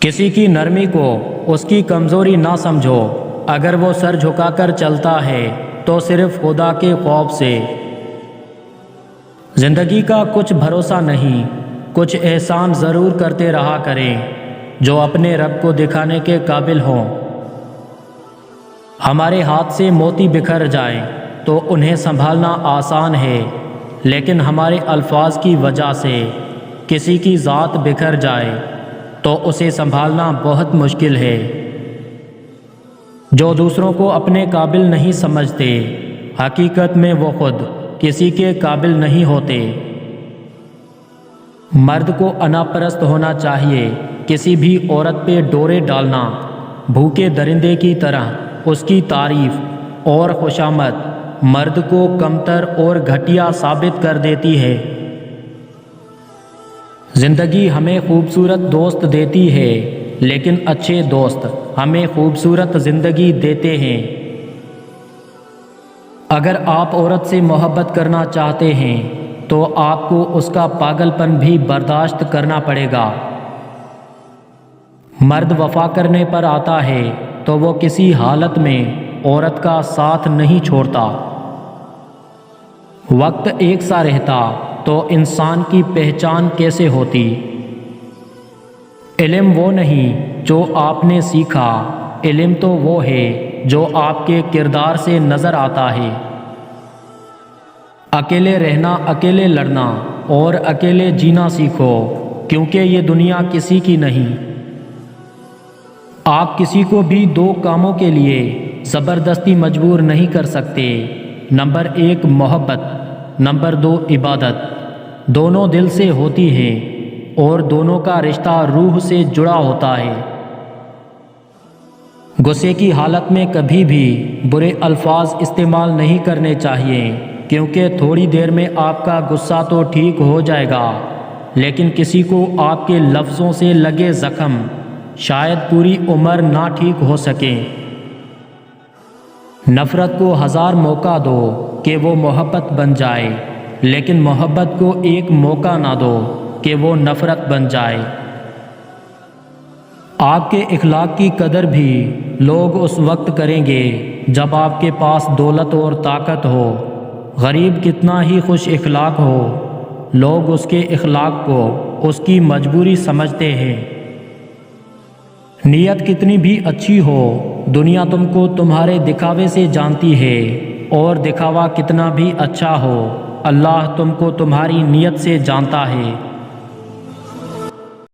کسی کی نرمی کو اس کی کمزوری نہ سمجھو، اگر وہ سر جھکا کر چلتا ہے تو صرف خدا کے خوف سے۔ زندگی کا کچھ بھروسہ نہیں، کچھ احسان ضرور کرتے رہا کریں جو اپنے رب کو دکھانے کے قابل ہوں۔ ہمارے ہاتھ سے موتی بکھر جائیں تو انہیں سنبھالنا آسان ہے، لیکن ہمارے الفاظ کی وجہ سے کسی کی ذات بکھر جائے تو اسے سنبھالنا بہت مشکل ہے۔ جو دوسروں کو اپنے قابل نہیں سمجھتے، حقیقت میں وہ خود کسی کے قابل نہیں ہوتے۔ مرد کو انا پرست ہونا چاہیے، کسی بھی عورت پہ ڈورے ڈالنا بھوکے درندے کی طرح اس کی تعریف اور خوشامد مرد کو کمتر اور گھٹیا ثابت کر دیتی ہے۔ زندگی ہمیں خوبصورت دوست دیتی ہے، لیکن اچھے دوست ہمیں خوبصورت زندگی دیتے ہیں۔ اگر آپ عورت سے محبت کرنا چاہتے ہیں تو آپ کو اس کا پاگل پن بھی برداشت کرنا پڑے گا۔ مرد وفا کرنے پر آتا ہے تو وہ کسی حالت میں عورت کا ساتھ نہیں چھوڑتا۔ وقت ایک سا رہتا تو انسان کی پہچان کیسے ہوتی؟ علم وہ نہیں جو آپ نے سیکھا، علم تو وہ ہے جو آپ کے کردار سے نظر آتا ہے۔ اکیلے رہنا، اکیلے لڑنا اور اکیلے جینا سیکھو، کیونکہ یہ دنیا کسی کی نہیں۔ آپ کسی کو بھی دو کاموں کے لیے زبردستی مجبور نہیں کر سکتے۔ نمبر 1 محبت، نمبر 2 عبادت۔ دونوں دل سے ہوتی ہیں اور دونوں کا رشتہ روح سے جڑا ہوتا ہے۔ غصے کی حالت میں کبھی بھی برے الفاظ استعمال نہیں کرنے چاہیے، کیونکہ تھوڑی دیر میں آپ کا غصہ تو ٹھیک ہو جائے گا، لیکن کسی کو آپ کے لفظوں سے لگے زخم شاید پوری عمر نہ ٹھیک ہو سکیں۔ نفرت کو 1000 موقع دو کہ وہ محبت بن جائے، لیکن محبت کو ایک موقع نہ دو کہ وہ نفرت بن جائے۔ آپ کے اخلاق کی قدر بھی لوگ اس وقت کریں گے جب آپ کے پاس دولت اور طاقت ہو۔ غریب کتنا ہی خوش اخلاق ہو، لوگ اس کے اخلاق کو اس کی مجبوری سمجھتے ہیں۔ نیت کتنی بھی اچھی ہو، دنیا تم کو تمہارے دکھاوے سے جانتی ہے، اور دکھاوا کتنا بھی اچھا ہو، اللہ تم کو تمہاری نیت سے جانتا ہے۔